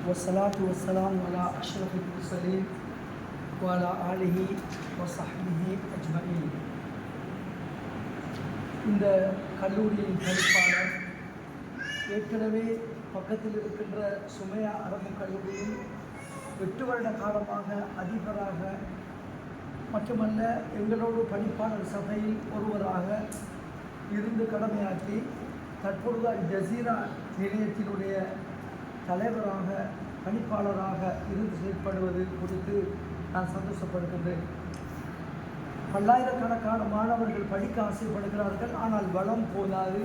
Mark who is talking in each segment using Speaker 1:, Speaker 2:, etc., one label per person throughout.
Speaker 1: வஸ்ஸலாத்து வஸ்ஸலாம் அலா அஷ்ரஃபில் முர்ஸலீன் வஅலா ஆலிஹி வஸஹ்பிஹி அஜ்மஈன். இந்த கல்லூரியின் படிப்பாளர் ஏற்கனவே பக்கத்தில் இருக்கின்ற சுமையா அரபு கல்லூரியில் 8 வருட காலமாக அதிபராக மட்டுமல்ல எங்களோடு படிப்பாளர் சபையில் ஒருவராக இருந்து கடமையாற்றி தற்பொழுது அல் ஜசீரா நிலையத்தினுடைய தலைவராக பணிப்பாளராக இருந்து செயல்படுவது குறித்து நான் சந்தோஷப்படுகின்றேன். பல்லாயிரக்கணக்கான மாணவர்கள் படிக்க ஆசைப்படுகிறார்கள், ஆனால் வளம் போதாது.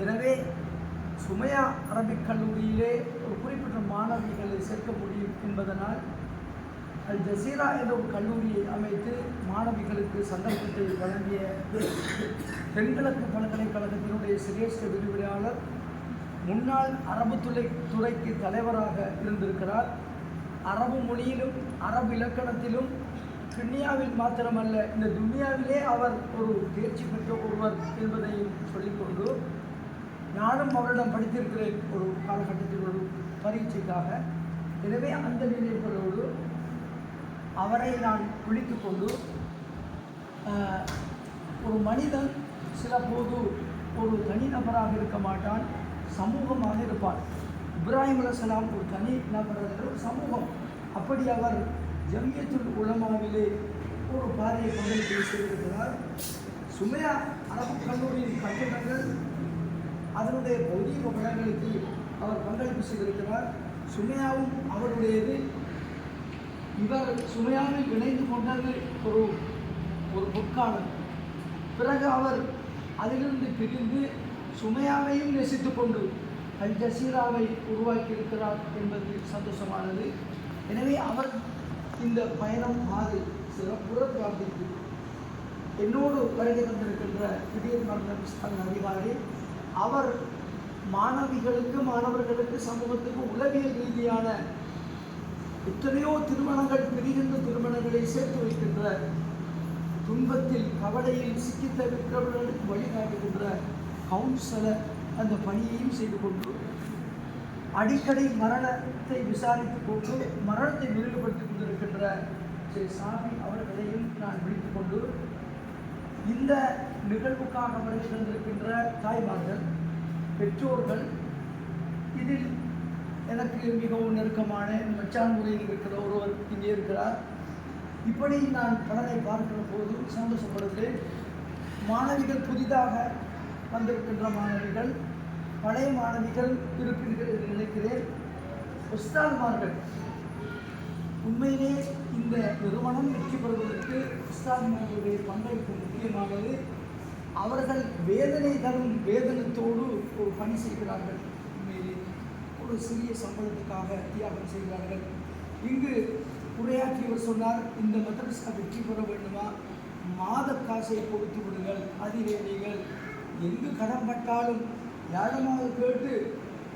Speaker 1: எனவே சுமையா அரபிக் கல்லூரியிலே ஒரு குறிப்பிட்ட மாணவிகளை சேர்க்க முடியும் என்பதனால் அல் ஜசீரா என்ற ஒரு கல்லூரியை அமைத்து மாணவிகளுக்கு சந்தர்ப்பத்தை வழங்கிய தென்கிழக்கு பல்கலைக்கழகத்தினுடைய சிரேஷ்ட விரிவுரையாளர் முன்னாள் அரபு துறைக்கு தலைவராக இருந்திருக்கிறார். அரபு மொழியிலும் அரபு இலக்கணத்திலும் துன்யாவில் மாத்திரமல்ல இந்த துன்யாவிலே அவர் ஒரு தேர்ச்சி பெற்ற ஒருவர் என்பதையும் சொல்லிக்கொண்டு நானும் அவரிடம் படித்திருக்கிறேன் ஒரு காலகட்டத்தில் ஒரு பரீட்சைக்காக. எனவே அந்த நினைவுகளோடு அவரை நான் குளித்து கொண்டு ஒரு மனிதன் சில போது ஒரு தனிநபராக இருக்க மாட்டான், சமூகமாக இருப்பார். இப்ராஹிம் அலைஹிஸ்ஸலாம் ஒரு தனி நபர், ஒரு சமூகம். அப்படி அவர் ஜமியத்துல் உலமாவிலே ஒரு பாதையை பங்களிப்பு செய்திருக்கிறார். சுமையா அரபு கல்லூரியின் கட்டிடங்கள் அதனுடைய பௌதீக படங்களுக்கு அவர் பங்களிப்பு செய்திருக்கிறார். சுமையாவும் அவருடையது. இவர் சுமையாவில் இணைந்து கொண்டது ஒரு பொற்காலம். பிறகு அவர் அதிலிருந்து பிரிந்து சுமையாவையும் நேசித்து கொண்டு அல் ஜசீராவை உருவாக்கியிருக்கிறார் என்பது சந்தோஷமானது. எனவே அவர் இந்த பயணம் மாறி சிறப்புற பிரார்த்தித்து என்னோடு வருகை தந்திருக்கின்ற திடீர் மரண அதிகாரி அவர் மாணவர்களுக்கு சமூகத்துக்கு உளவியல் ரீதியான எத்தனையோ திருமணங்கள் பிரிகின்ற திருமணங்களை சேர்த்து வைக்கின்ற, துன்பத்தில் கவலையில் சிக்கி தவிர்க்கிறவர்களுக்கு வழிகாட்டுகின்ற கவுன்சிலர் அந்த பணியையும் செய்து கொண்டு அடிக்கடி மரணத்தை விசாரித்து கொண்டு மரணத்தை விரிவுபடுத்திக் கொண்டிருக்கின்ற ஸ்ரீ சாமி அவர்களையும் நான் விழித்துக் கொண்டு இந்த நிகழ்வுக்காக வருகை தந்திருக்கின்ற தாய்மார்கள், பெற்றோர்கள், இதில் எனக்கு மிகவும் நெருக்கமான மச்சான் முறையில் இருக்கிற ஒருவர் இங்கே இருக்கிறார். இப்படி நான் பலனை பார்க்கிற போது சந்தோஷப்படுகிறேன். மாணவிகள், புதிதாக வந்திருக்கின்ற மாணவிகள், பழைய மாணவிகள் இருக்கின்ற நினைக்கிறேன். உஸ்தாத்மார்கள், உண்மையிலே இந்த நிறுவனம் வெற்றி பெறுவதற்கு உஸ்தாத்மார்களுடைய பங்களிப்பு முக்கியமானது. அவர்கள் வேதனை தரும் வேதனத்தோடு ஒரு பணி செய்கிறார்கள். உண்மையிலே ஒரு சிறிய சம்பளத்துக்காக தியாகம் செய்கிறார்கள். இங்கு உரையாற்றியவர் சொன்னார், இந்த மதரசா வெற்றி பெற வேண்டுமா, மாத காசை கொடுத்து விடுங்கள், அதிலே நீங்கள் எங்கு கடன் பட்டாலும் யாழமாக கேட்டு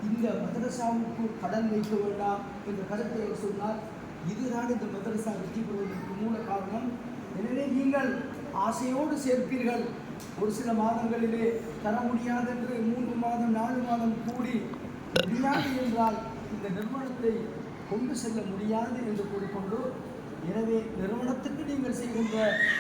Speaker 1: இந்த மதரசாவுக்கு கடன் வைக்க வேண்டாம் என்ற கருத்தை அவர் சொன்னார். இதுதான் இந்த மதரசா வெற்றி பெறுவதற்கு மூல காரணம். எனவே நீங்கள் ஆசையோடு சேர்ப்பீர்கள். ஒரு சில மாதங்களிலே தர முடியாது என்று 3 மாதம் 4 மாதம் கூடி முடியாது என்றால் இந்த நிறுவனத்தை கொண்டு செல்ல முடியாது என்று கூறிக்கொண்டு, எனவே நிறுவனத்துக்கு நீங்கள் செய்கின்ற